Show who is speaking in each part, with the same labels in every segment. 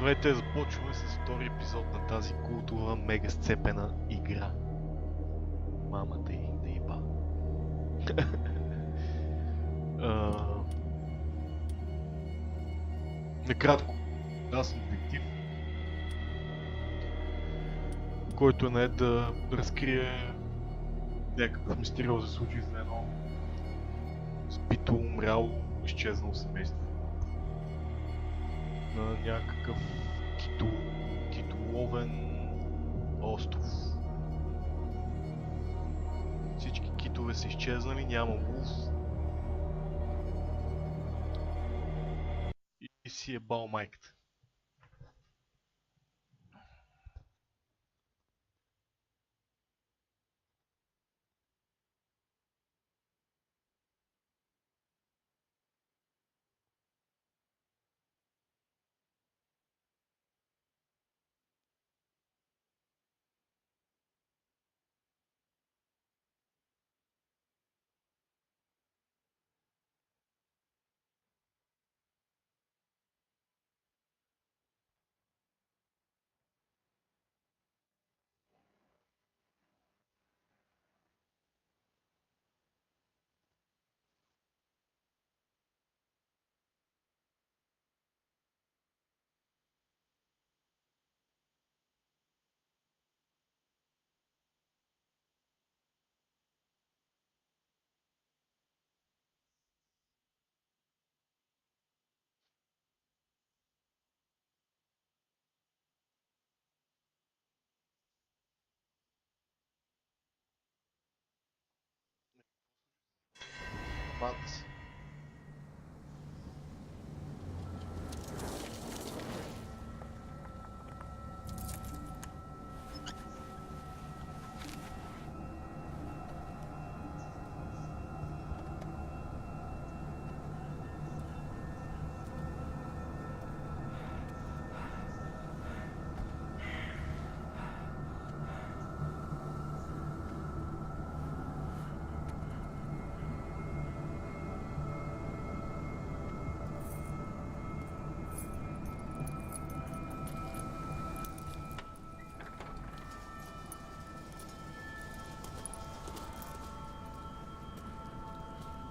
Speaker 1: Здравейте, започваме с втори епизод на тази култова мега сцепена игра. Мамата й да иба. Накратко, аз съм детектив, който е нает да разкрие някакъв мистериозен случай за едно сбито, умряло, изчезнало семейство на някакъв китоловен остров. Всички китове са изчезнали, няма лов и си е бал майката. Фантаси.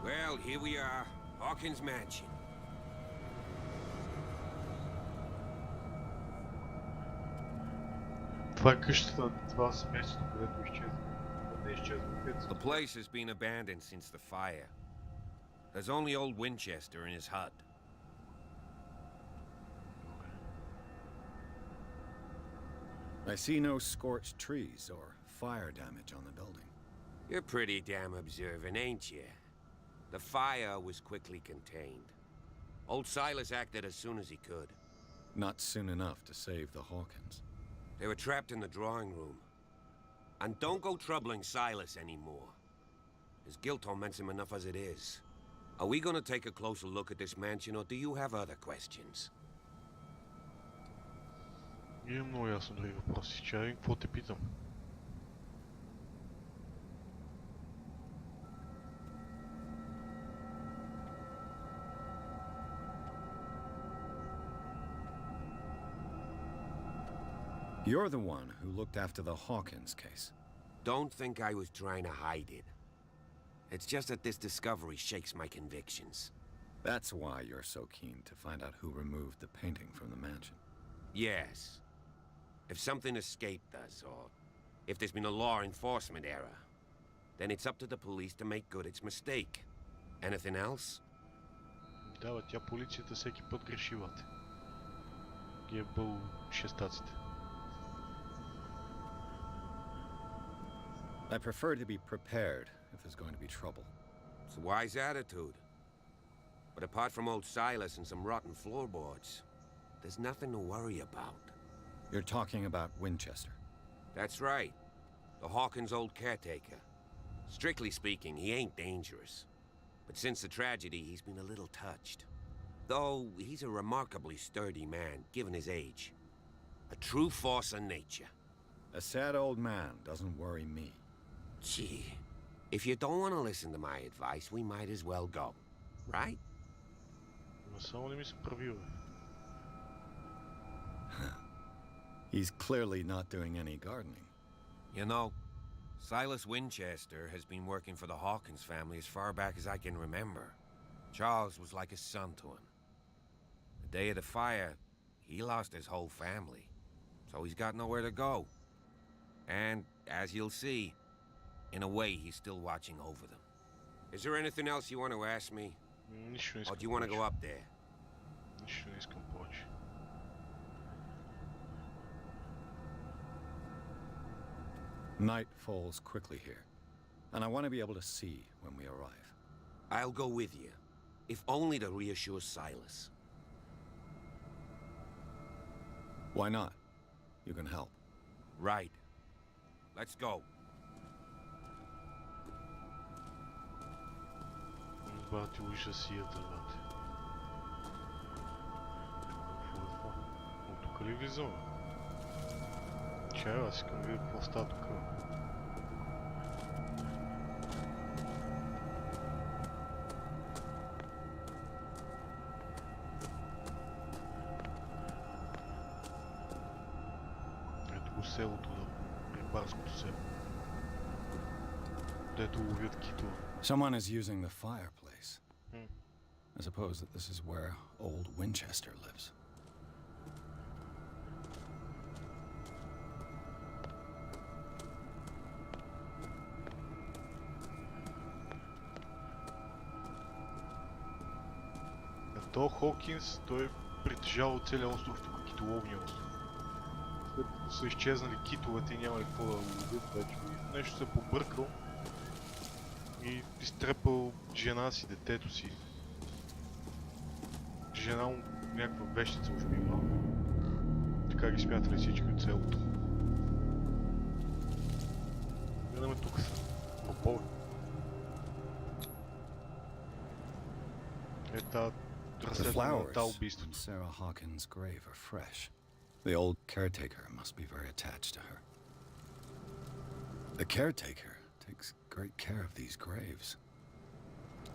Speaker 2: Well, here we are, Hawkins Mansion.
Speaker 1: Това е къщата на това семейство, където изчезва. Не изчезва.
Speaker 2: The place has been abandoned since the fire. There's only old Winchester in his hut.
Speaker 3: I see no scorched trees or fire damage on the building.
Speaker 2: You're pretty damn observant, ain't you? The fire was quickly contained. Old Silas acted as soon as he could.
Speaker 3: Not soon enough to save the Hawkins.
Speaker 2: They were trapped in the drawing room. And don't go troubling Silas anymore. His guilt torments him enough as it is. Are we gonna take a closer look at this mansion, or do you have other questions?
Speaker 1: Имам много ясно други въпроси. Чай, какво те питам?
Speaker 3: You're the one who looked after the Hawkins case.
Speaker 2: Don't think I was trying to hide it. It's just that this discovery shakes my convictions.
Speaker 3: That's why you're so keen to find out who removed the painting from the mansion.
Speaker 2: Yes. If something escaped us, or if there's been a law enforcement error, then it's up to the police to make good its mistake. Anything else?
Speaker 1: Да, бе, тя полицията всеки път грешивате. Ги е бъл шестаците.
Speaker 3: I prefer to be prepared if there's going to be trouble.
Speaker 2: It's a wise attitude. But apart from old Silas and some rotten floorboards, there's nothing to worry about.
Speaker 3: You're talking about Winchester.
Speaker 2: That's right. The Hawkins' old caretaker. Strictly speaking, he ain't dangerous. But since the tragedy, he's been a little touched. Though, he's a remarkably sturdy man, given his age. A true force of nature.
Speaker 3: A sad old man doesn't worry me.
Speaker 2: Gee, if you don't want to listen to my advice, we might as well go. Right?
Speaker 1: Но само не ми се прави, бе.
Speaker 3: He's clearly not doing any gardening.
Speaker 2: You know, Silas Winchester has been working for the Hawkins family as far back as I can remember. Charles was like a son to him. The day of the fire, he lost his whole family, so he's got nowhere to go. And, as you'll see, in a way, he's still watching over them. Is there anything else you want to ask me?
Speaker 1: Нищо не
Speaker 2: Or
Speaker 1: искам
Speaker 2: do you want to
Speaker 1: повече.
Speaker 2: go up there?
Speaker 1: Нищо не искам повече.
Speaker 3: Night falls quickly here, and I want to be able to see when we arrive.
Speaker 2: I'll go with you, if only to reassure Silas.
Speaker 3: Why not? You can help.
Speaker 2: Right. Let's go.
Speaker 1: Бати ужасията, бате. Какво е това? От тук ли влизаме? Чай, аз искам да видя какво става тук. Ето го селото, рибарското село. Дето ловят китове.
Speaker 3: Someone is using the fireplace.
Speaker 1: Hmm.
Speaker 3: I suppose that this is where old Winchester lives.
Speaker 1: То Хокинс, той притежава целия остров, тук китоловния остров. След като са изчезнали китовете и няма ли какво да ловят вече. Нещо се е побъркал и изтрепал жена си, детето си. Жена му някаква вещица уж била. Така ги смятали всички от селото. Гледаме тук са. Попове. Ета
Speaker 3: The flowers on Sarah Hawkins' grave are fresh. The old caretaker must be very attached to her. The caretaker takes great care of these graves.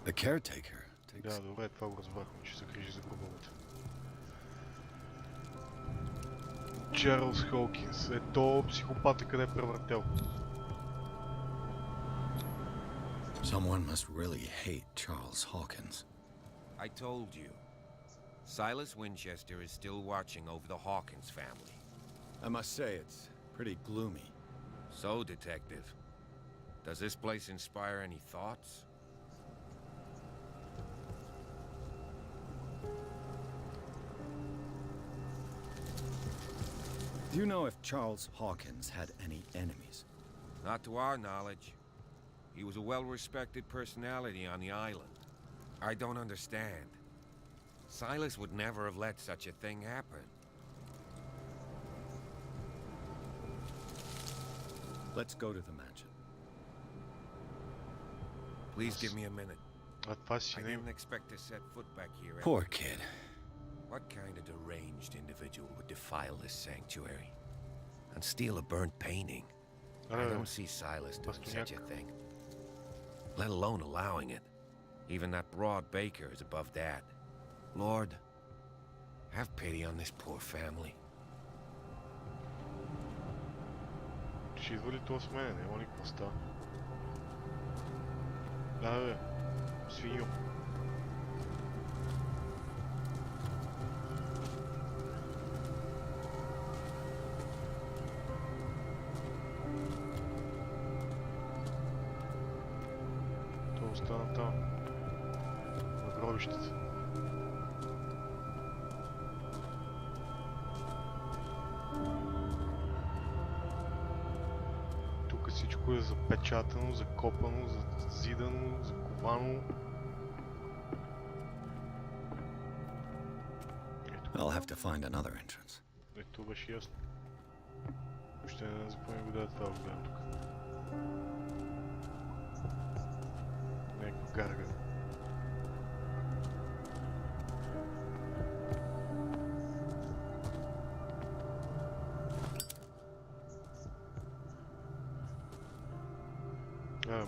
Speaker 3: The caretaker takes...
Speaker 1: Да, добре, това го разбрахме, че се грижи за гробовете. Чарлз Хокинс. Ето психопата къде е превъртял.
Speaker 3: Someone must really hate Charles Hawkins.
Speaker 2: I told you. Silas Winchester is still watching over the Hawkins family.
Speaker 3: I must say, it's pretty gloomy.
Speaker 2: So, Detective, does this place inspire any thoughts?
Speaker 3: Do you know if Charles Hawkins had any enemies?
Speaker 2: Not to our knowledge. He was a well-respected personality on the island. I don't understand. Silas would never have let such a thing happen.
Speaker 3: Let's go to the mansion.
Speaker 2: Please give me a minute.
Speaker 1: А това си
Speaker 2: I
Speaker 1: не...
Speaker 2: didn't expect to set foot back here.
Speaker 3: Poor kid.
Speaker 2: What kind of deranged individual would defile this sanctuary and steal a burnt painting? I don't see Silas doing such a thing, let alone allowing it. Even that broad baker is above that. Lord, have pity on this poor family.
Speaker 1: Ще идва ли това с мене? Няма ли какво става? Да, бе. Свиньо. То остана там. На гробищата. Тук всичко е запечатано, закопано, зазидано, заковано.
Speaker 3: I'll have to find another entrance.
Speaker 1: Ето беше ясно. Ще не запомня го да е това вода тук. Някаква гарга.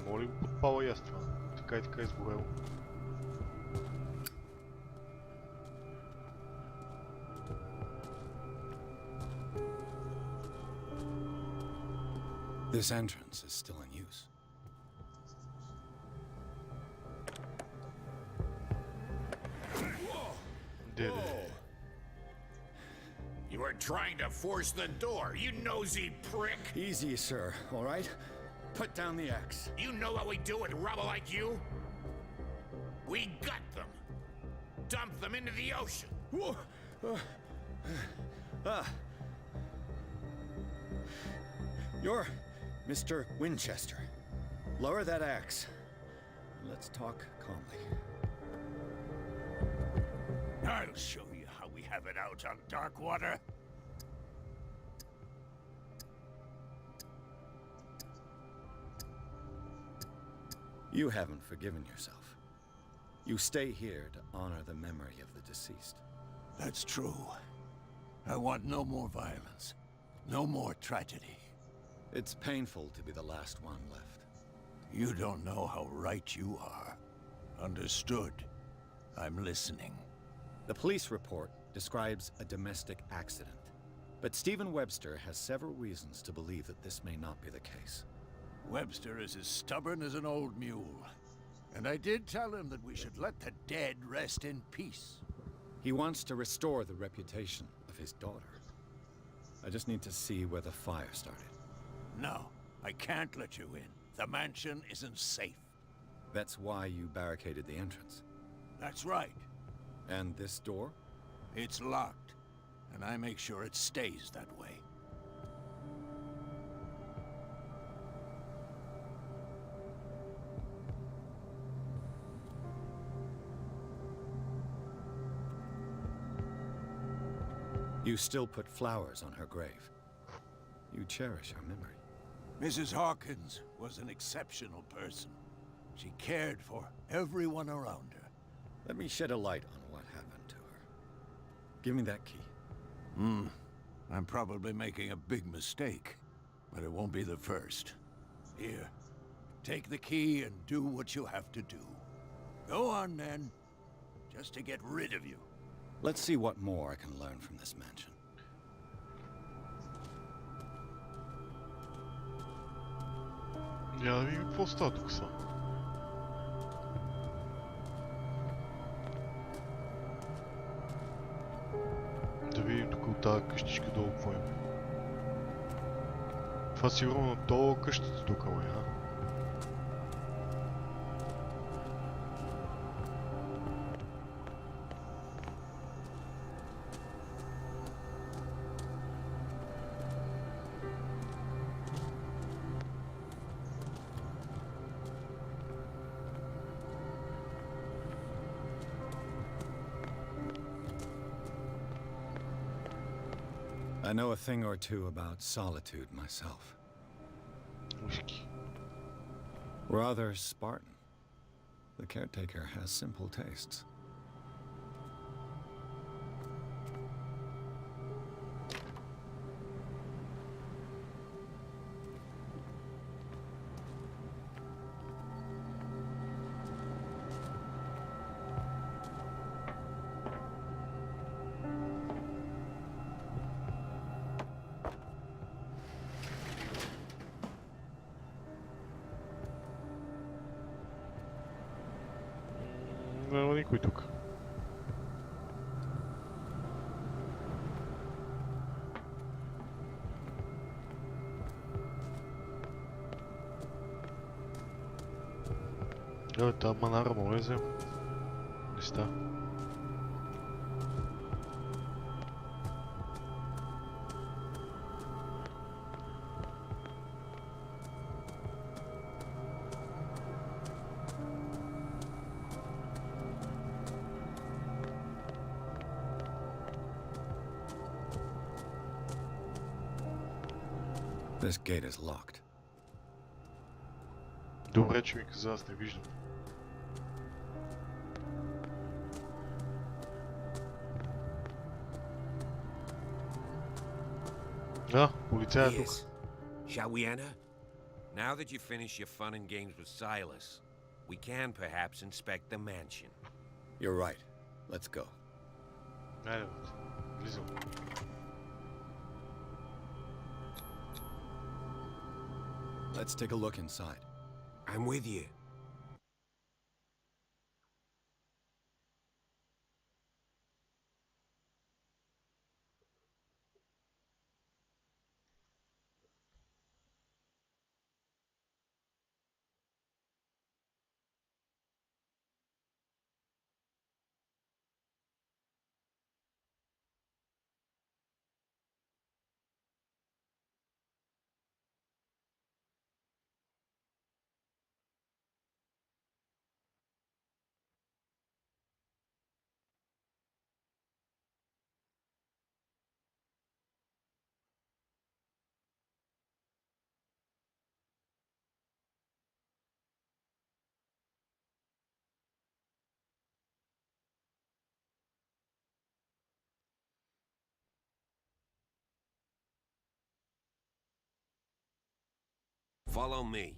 Speaker 1: Моля го подпала и аз това. Така и така изгорело.
Speaker 3: This entrance is still in use.
Speaker 1: Did it.
Speaker 4: You were trying to force the door, you nosy prick!
Speaker 3: Easy, sir, all right? Put down the axe.
Speaker 4: You know what we do with rubble like you? We gut them! Dump them into the ocean!
Speaker 3: Whoa. You're Mr. Winchester. Lower that axe. Let's talk calmly.
Speaker 4: I'll show you how we have it out on Darkwater.
Speaker 3: You haven't forgiven yourself. You stay here to honor the memory of the deceased.
Speaker 4: That's true. I want no more violence. No more tragedy.
Speaker 3: It's painful to be the last one left.
Speaker 4: You don't know how right you are. Understood. I'm listening.
Speaker 3: The police report describes a domestic accident, but Stephen Webster has several reasons to believe that this may not be the case.
Speaker 4: Webster is as stubborn as an old mule. And I did tell him that we should let the dead rest in peace.
Speaker 3: He wants to restore the reputation of his daughter. I just need to see where the fire started.
Speaker 4: No, I can't let you in. The mansion isn't safe.
Speaker 3: That's why you barricaded the entrance.
Speaker 4: That's right.
Speaker 3: And this door?
Speaker 4: It's locked, and I make sure it stays that way.
Speaker 3: You still put flowers on her grave. You cherish her memory.
Speaker 4: Mrs. Hawkins was an exceptional person. She cared for everyone around her.
Speaker 3: Let me shed a light on what happened to her. Give me that key.
Speaker 4: I'm probably making a big mistake, but it won't be the first. Here, take the key and do what you have to do. Go on, then. Just to get rid of you.
Speaker 3: Let's see what more I can learn from this mansion.
Speaker 1: Я да видим какво става тук са. Да видим тук от тази къщичка долу какво има. Това сигурно то къщата тук му е, а?
Speaker 3: I know a thing or two about solitude myself.
Speaker 1: Whiskey.
Speaker 3: Rather Spartan. The caretaker has simple tastes.
Speaker 1: Няма никой тук. Та манара му лезе. Листа.
Speaker 3: This gate is locked.
Speaker 1: Добре, че ми каза, аз не виждам. Полицай е тук.
Speaker 2: Yes. Shall we enter? Now that you finish your fun and games with Silas, we can perhaps inspect the mansion.
Speaker 3: You're right. Let's go.
Speaker 1: Айде, бе. Влизам.
Speaker 3: Let's take a look inside.
Speaker 2: I'm with you. Follow me.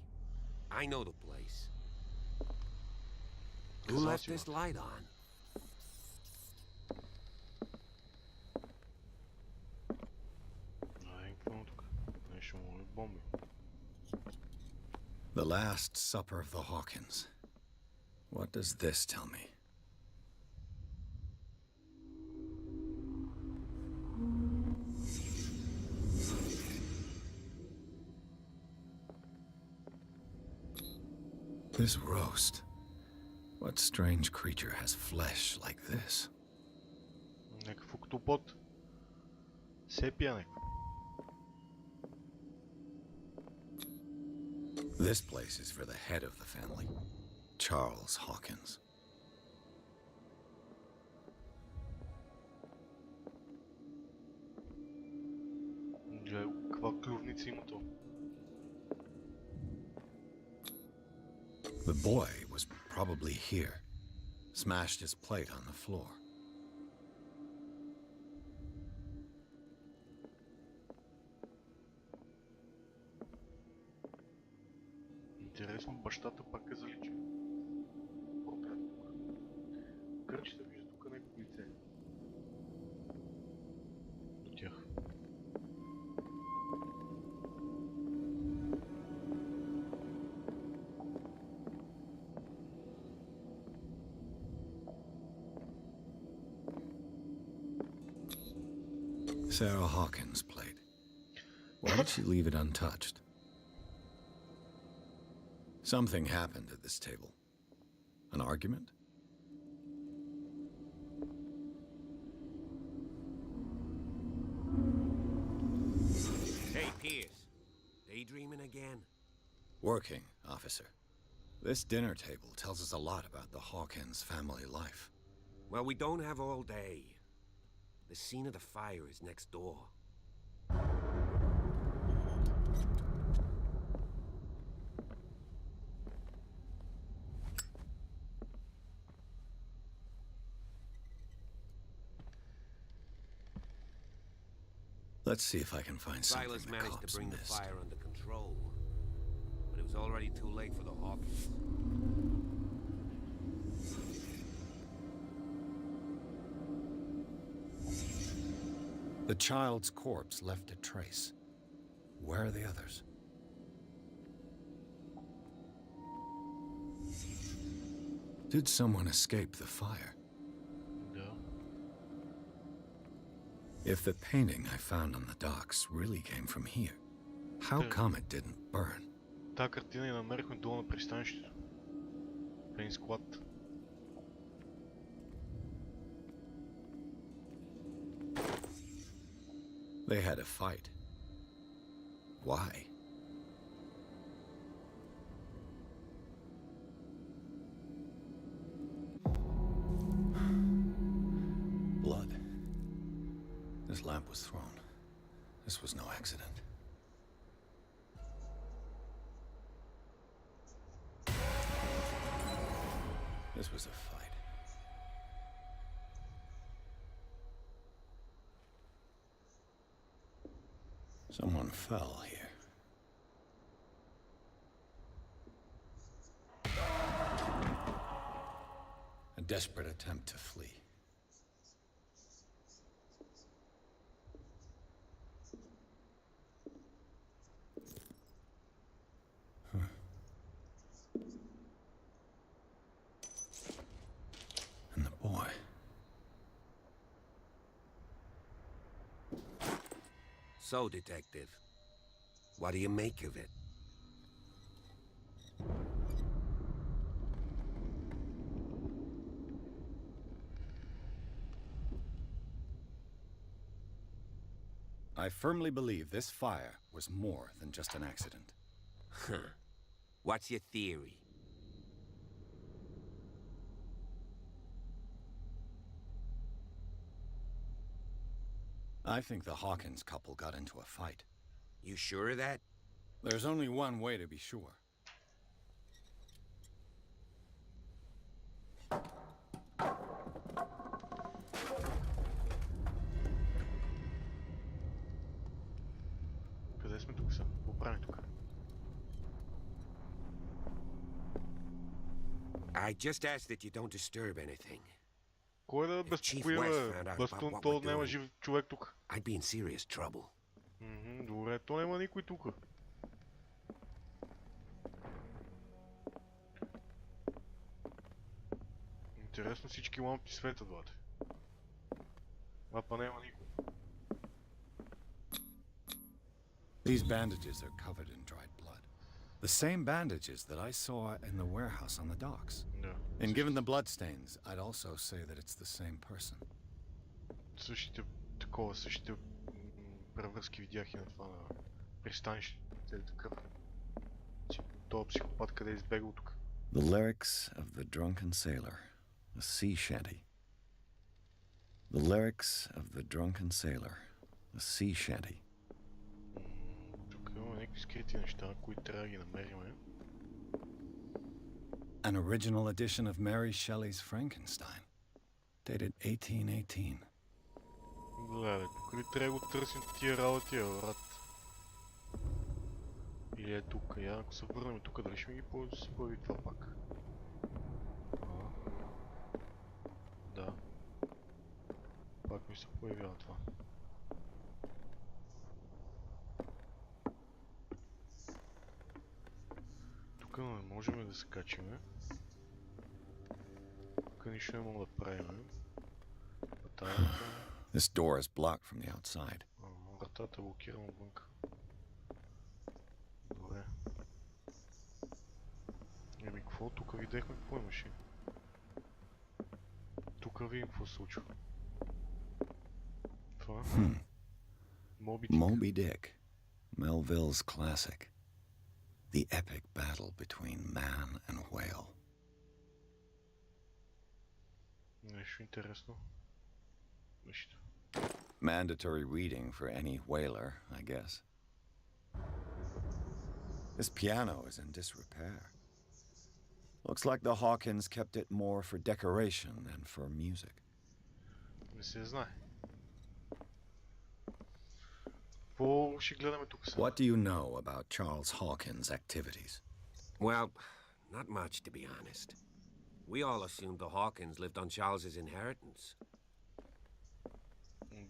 Speaker 2: I know the place. Who left this light on?
Speaker 3: The Last Supper of the Hawkins. What does this tell me? This roast. What strange creature has flesh like this?
Speaker 1: Някакъв октопод. Сепия някакъв.
Speaker 3: This place is for the head of the family, Charles Hawkins.
Speaker 1: Каква клювница има то?
Speaker 3: The boy was probably here. Smashed his plate on the floor.
Speaker 1: Интересно, бащата пак е заличен. Портрет тук. Кърчета вижда тук някакво лице. До тях.
Speaker 3: Sarah Hawkins' plate. Why did she leave it untouched? Something happened at this table. An argument?
Speaker 2: Hey, Pierce. Daydreaming again?
Speaker 3: Working, officer. This dinner table tells us a lot about the Hawkins family life.
Speaker 2: Well, we don't have all day. The scene of the fire is next door.
Speaker 3: Let's see if I can find something
Speaker 2: Silas
Speaker 3: the
Speaker 2: managed
Speaker 3: cops
Speaker 2: to bring the
Speaker 3: missed.
Speaker 2: fire under control, but it was already too late for the Hawkins.
Speaker 3: The child's corpse left a trace. Where are the others? Did someone escape the fire?
Speaker 1: Да.
Speaker 3: If the painting I found on the docks really came from here, how come it didn't burn?
Speaker 1: Та картина я намерихме долу на пристанището. В един склад.
Speaker 3: They had a fight. Why? Blood. This lamp was thrown. This was no accident. This was a fight. Someone fell here. A desperate attempt to flee.
Speaker 2: So, Detective, what do you make of it?
Speaker 3: I firmly believe this fire was more than just an accident.
Speaker 2: Huh. What's your theory?
Speaker 3: I think the Hawkins couple got into a fight.
Speaker 2: You sure of that?
Speaker 3: There's only one way to be sure.
Speaker 1: Къде сме тук са? Какво правим тук?
Speaker 2: I just ask that you don't disturb anything.
Speaker 1: Кой да безпокои, бе? Бастун, то няма жив човек тук.
Speaker 2: I'd be in serious trouble.
Speaker 1: Добре, то няма никой тук. Интересно, всички лампи светят, бъде. Па няма никой.
Speaker 3: These bandages are covered in dried blood. The same bandages that I saw in the warehouse on the docks.
Speaker 1: Да.
Speaker 3: And given the bloodstains, I'd also say that it's the same person.
Speaker 1: Същите превръзки видях и на това на пристанище. Такъв. Това психопат къде е избегал тук.
Speaker 3: The lyrics of the drunken sailor, a sea shanty. The lyrics of the drunken sailor, a sea shanty.
Speaker 1: Тук има някакви скрити неща, които трябва да ги намерим.
Speaker 3: An original edition of Mary Shelley's Frankenstein, dated 1818.
Speaker 1: Гледай, тук ли трябва да го търсим тия работи, брат? Или е тук? Я ако се върнем тук, дали ще ми ги се появи това пак? Да. Пак ми се появява това. Тук не можем да се качиме. Тук нищо не мога да правим.
Speaker 3: This door is blocked from the outside.
Speaker 1: Вратата е блокирана отвънка. Добре. Еми, какво? Тук видяхме какво имаше. Тук видим какво се случва. Това?
Speaker 3: Moby Dick, Melville's classic. The epic battle between man and whale.
Speaker 1: Нещо интересно. Нищо.
Speaker 3: Mandatory reading for any whaler, I guess. This piano is in disrepair. Looks like the Hawkins kept it more for decoration than for music.
Speaker 1: Не се знае. Какво ще гледаме тук сега?
Speaker 3: What do you know about Charles Hawkins' activities?
Speaker 2: Well, not much, to be honest. We all assumed the Hawkins lived on Charles's inheritance.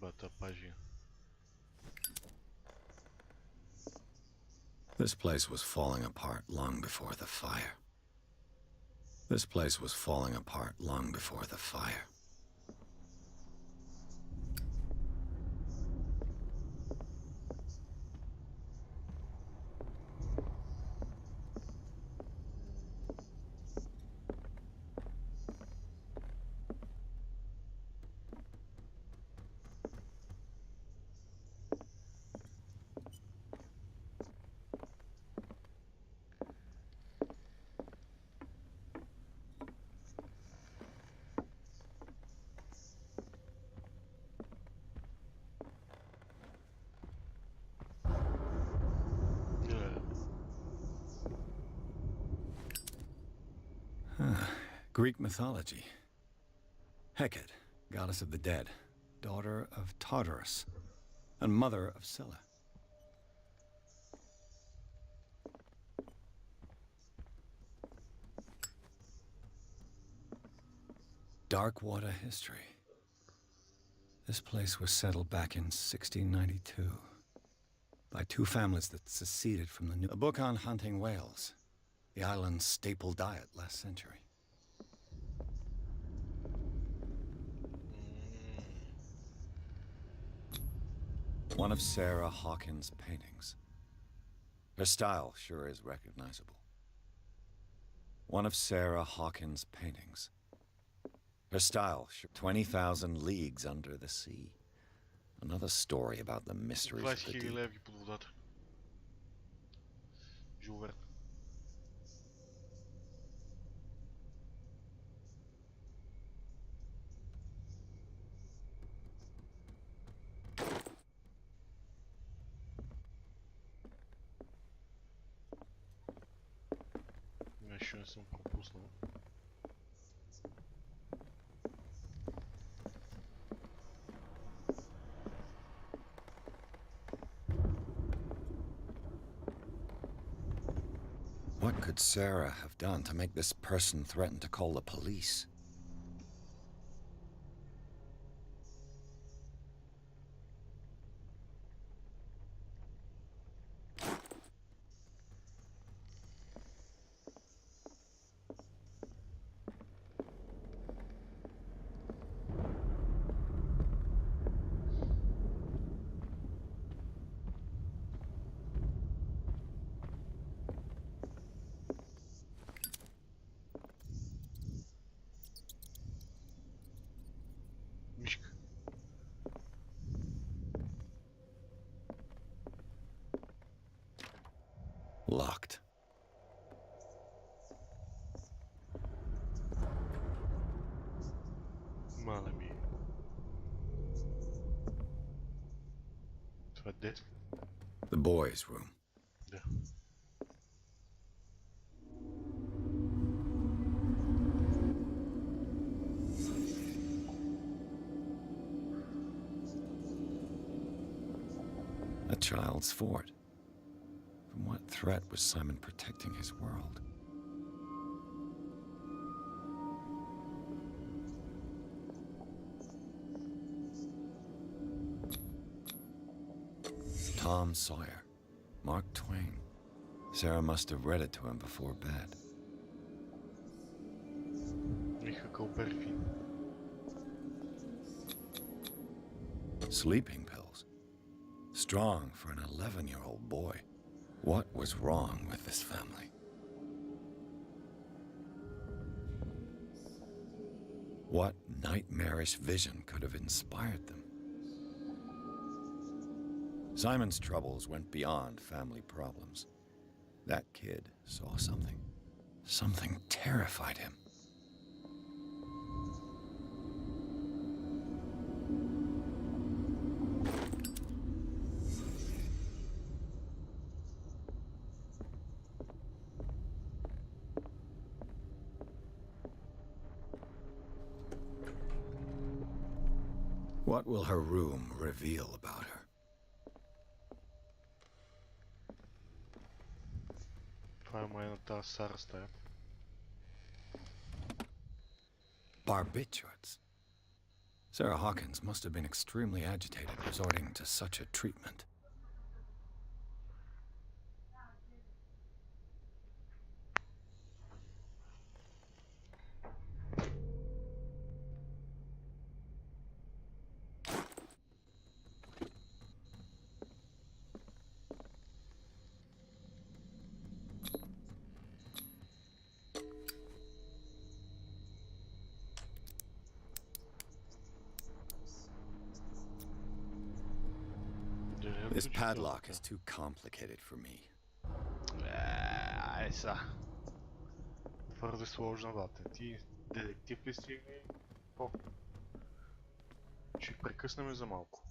Speaker 1: Бата пажи.
Speaker 3: This place was falling apart long before the fire. This place was falling apart long before the fire. Greek mythology. Hecate, goddess of the dead, daughter of Tartarus, and mother of Scylla. Dark water history. This place was settled back in 1692 by two families that seceded from the new... A book on hunting whales, the island's staple diet last century. One of Sarah Hawkins' paintings. Her style sure is recognizable. One of Sarah Hawkins' paintings. Her style sure... 20,000 leagues under the sea. Another story about the mysteries of
Speaker 1: 20
Speaker 3: the
Speaker 1: 000
Speaker 3: deep.
Speaker 1: левги под водата. Жил Верн. Нещо не съм пропуснал.
Speaker 3: What could Sarah have done to make this person threaten to call the police?
Speaker 1: Мишка.
Speaker 3: Locked.
Speaker 1: Мала ми. Това е детска.
Speaker 3: The boys' room.
Speaker 1: Да.
Speaker 3: A child's fort. From what threat was Simon protecting his world? Tom Sawyer. Mark Twain. Sarah must have read it to him before bed.
Speaker 1: Миха Кълберфин.
Speaker 3: Sleeping pills. Strong for an 11-year-old boy. What was wrong with this family? What nightmarish vision could have inspired them? Simon's troubles went beyond family problems. That kid saw something. Something terrified him. What will her room reveal about her?
Speaker 1: Това е майната Сара стая.
Speaker 3: Barbiturates. Sarah Hawkins must have been extremely agitated resorting to such a treatment. This padlock is too complicated for me.
Speaker 1: Ай са. Твърде сложна бата. Ти детектив ли си? Ще прекъснем за малко.